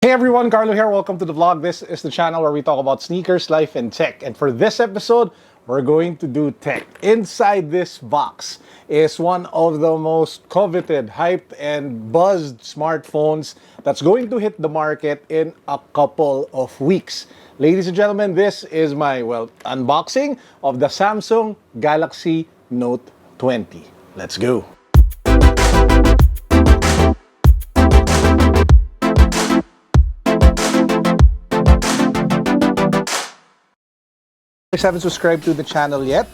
Hey everyone, Carlo here. Welcome to the vlog. This is the channel where we talk about sneakers, life, and tech. And for this episode, we're going to do tech. Inside this box is one of the most coveted, hyped, and buzzed smartphones that's going to hit the market in a couple of weeks. Ladies and gentlemen, this is my, unboxing of the Samsung Galaxy Note 20. Let's go. If you haven't subscribed to the channel yet,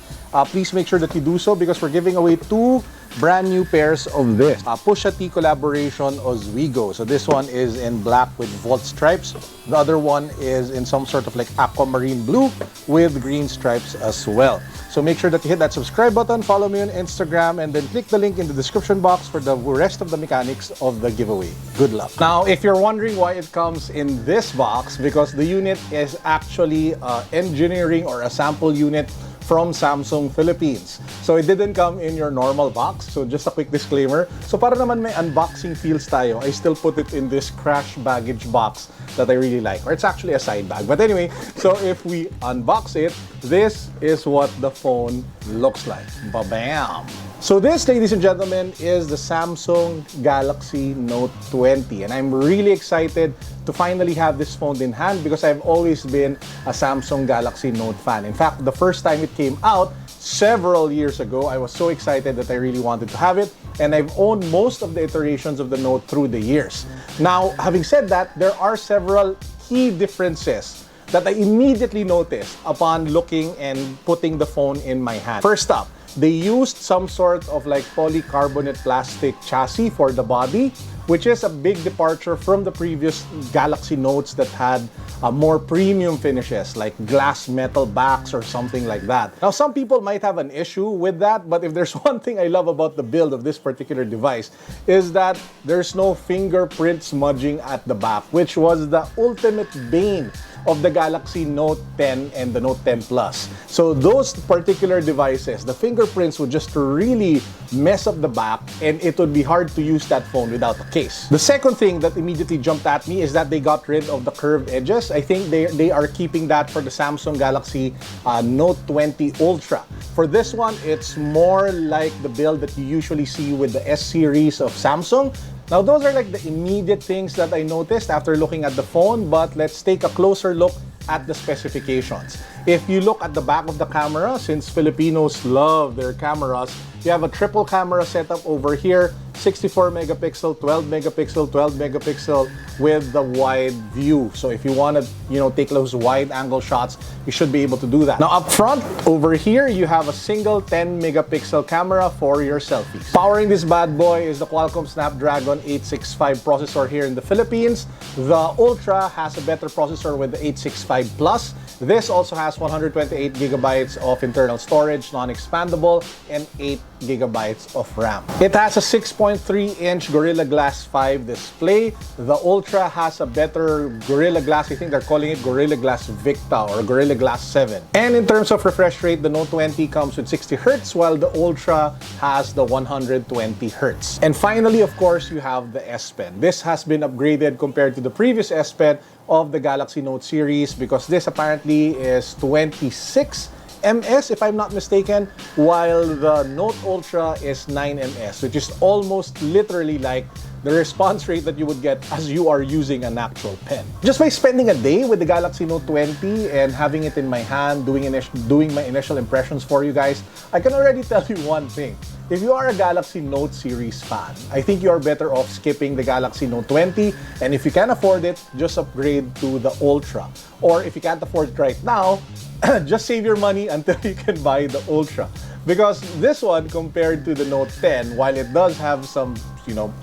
please make sure that you do so because we're giving away two brand new pairs of this. Pusha T collaboration Oswego. So this one is in black with Volt stripes. The other one is in some sort of like aquamarine blue with green stripes as well. So make sure that you hit that subscribe button, follow me on Instagram, and then click the link in the description box for the rest of the mechanics of the giveaway. Good luck. Now, if you're wondering why it comes in this box, because the unit is actually engineering or a sample unit from Samsung Philippines. So it didn't come in your normal box. So just a quick disclaimer. So para naman may unboxing feels tayo, I still put it in this crash baggage box that I really like. Or it's actually a side bag. But anyway, so if we unbox it, this is what the phone looks like. Ba-bam! So this, ladies and gentlemen, is the Samsung Galaxy Note 20. And I'm really excited to finally have this phone in hand because I've always been a Samsung Galaxy Note fan. In fact, the first time it came out several years ago, I was so excited that I really wanted to have it. And I've owned most of the iterations of the Note through the years. Now, having said that, there are several key differences that I immediately noticed upon looking and putting the phone in my hand. First up, they used some sort of like polycarbonate plastic chassis for the body, which is a big departure from the previous Galaxy Notes that had more premium finishes like glass metal backs or something like that. Now, some people might have an issue with that, but if there's one thing I love about the build of this particular device is that there's no fingerprint smudging at the back, which was the ultimate bane of the Galaxy Note 10 and the Note 10 Plus. So those particular devices, the fingerprints would just really mess up the back and it would be hard to use that phone without a case. The second thing that immediately jumped at me is that they got rid of the curved edges. I think they are keeping that for the Samsung Galaxy Note 20 Ultra. For this one, it's more like the build that you usually see with the S series of Samsung. Now, those are like the immediate things that I noticed after looking at the phone, but let's take a closer look at the specifications. If you look at the back of the camera, since Filipinos love their cameras, you have a triple camera setup over here, 64 megapixel, 12 megapixel, 12 megapixel with the wide view. So if you want to, take those wide angle shots, you should be able to do that. Now up front, over here, you have a single 10 megapixel camera for your selfies. Powering this bad boy is the Qualcomm Snapdragon 865 processor here in the Philippines. The Ultra has a better processor with the 865 Plus. This also has 128 gigabytes of internal storage, non-expandable, and 8 gigabytes of RAM. It has a 6.3-inch Gorilla Glass 5 display. The Ultra has a better Gorilla Glass, I think they're calling it Gorilla Glass Victa or Gorilla Glass 7. And in terms of refresh rate, the Note 20 comes with 60 Hz while the Ultra has the 120 Hz. And finally, of course, you have the S Pen. This has been upgraded compared to the previous S Pen of the Galaxy Note series because this apparently is 26 ms if I'm not mistaken, while the Note Ultra is 9 ms, which is almost literally like the response rate that you would get as you are using an actual pen. Just by spending a day with the Galaxy Note 20 and having it in my hand, doing my initial impressions for you guys, I can already tell you one thing. If you are a Galaxy Note series fan, I think you are better off skipping the Galaxy Note 20, and if you can afford it, just upgrade to the Ultra. Or if you can't afford it right now, just save your money until you can buy the Ultra. Because this one, compared to the Note 10, while it does have some,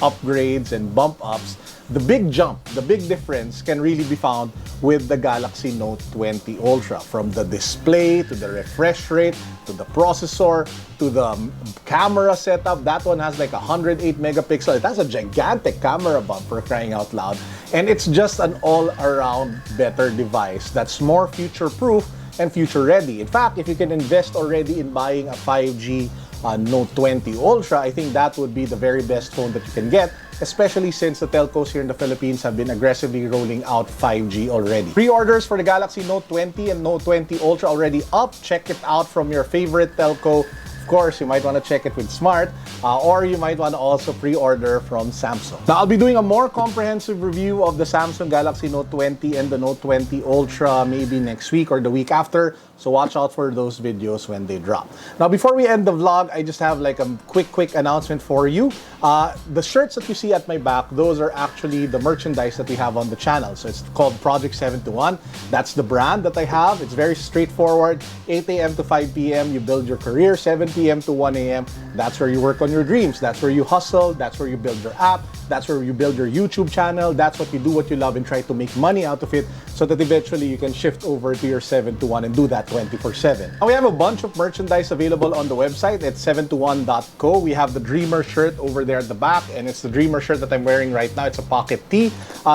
upgrades and bump ups, the big jump, the big difference can really be found with the Galaxy Note 20 Ultra. From the display, to the refresh rate, to the processor, to the camera setup. That one has like 108 megapixel. It has a gigantic camera bump, for crying out loud. And it's just an all-around better device that's more future-proof and future-ready. In fact, if you can invest already in buying a 5G Note 20 Ultra, I think that would be the very best phone that you can get especially since the telcos here in the Philippines have been aggressively rolling out 5G already. Pre-orders for the Galaxy Note 20 and Note 20 Ultra already up. Check it out from your favorite telco. Of course, you might want to check it with Smart, or you might want to also pre-order from Samsung. Now, I'll be doing a more comprehensive review of the Samsung Galaxy Note 20 and the Note 20 Ultra maybe next week or the week after. So watch out for those videos when they drop. Now, before we end the vlog, I just have like a quick announcement for you. The shirts that you see at my back, those are actually the merchandise that we have on the channel. So it's called Project 721. That's the brand that I have. It's very straightforward. 8 a.m. to 5 p.m. you build your career. 7 p.m. to 1 a.m. that's where you work on your dreams. That's where you hustle. That's where you build your app. That's where you build your YouTube channel. That's what you do, what you love, and try to make money out of it so that eventually you can shift over to your 7 to 1 and do that 24/7. Now, we have a bunch of merchandise available on the website at 7to1.co. We have the Dreamer shirt over there at the back, and it's the Dreamer shirt that I'm wearing right now. It's a pocket tee.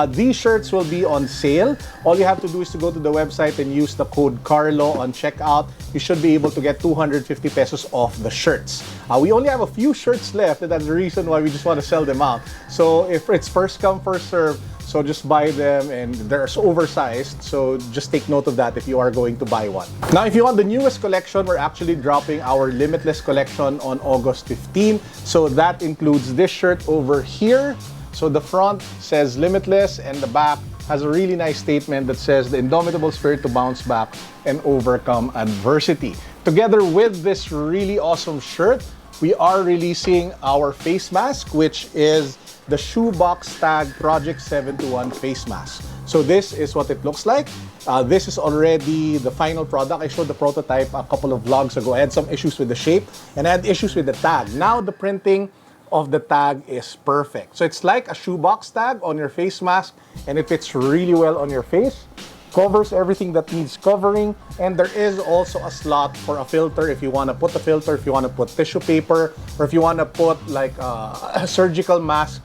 These shirts will be on sale. All you have to do is to go to the website and use the code Carlo on checkout. You should be able to get 250 pesos off the shirts. We only have a few shirts left, and that's the reason why we just want to sell them out. So if it's first come, first serve, so just buy them, and they're oversized, so just take note of that if you are going to buy one. Now, if you want the newest collection, we're actually dropping our Limitless collection on August 15. So that includes this shirt over here. So the front says Limitless, and the back has a really nice statement that says the indomitable spirit to bounce back and overcome adversity. Together with this really awesome shirt, we are releasing our face mask, which is the Shoebox Tag Project 721 face mask. So this is what it looks like. This is already the final product. I showed the prototype a couple of vlogs ago. I had some issues with the shape and I had issues with the tag. Now the printing of the tag is perfect. So it's like a shoebox tag on your face mask, and it fits really well on your face. Covers everything that needs covering, and there is also a slot for a filter if you want to put a filter, if you want to put tissue paper, or if you want to put like a surgical mask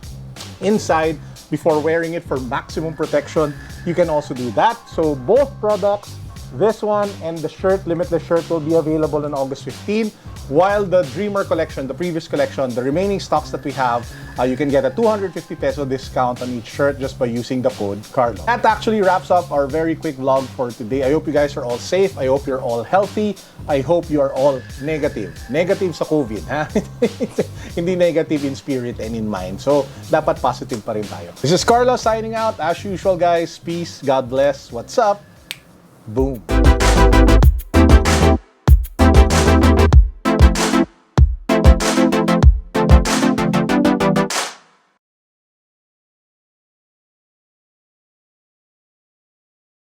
inside before wearing it for maximum protection. You can also do that. So both products, this one and the shirt, Limitless shirt, will be available on August 15. While the Dreamer collection, the previous collection, the remaining stocks that we have, you can get a 250 peso discount on each shirt just by using the code Carlo. That actually wraps up our very quick vlog for today. I hope you guys are all safe. I hope you're all healthy. I hope you are all negative. Negative sa COVID, ha? Hindi negative in spirit and in mind. So, dapat positive pa rin tayo. This is Carlo signing out. As usual, guys, peace, God bless. What's up? Boom.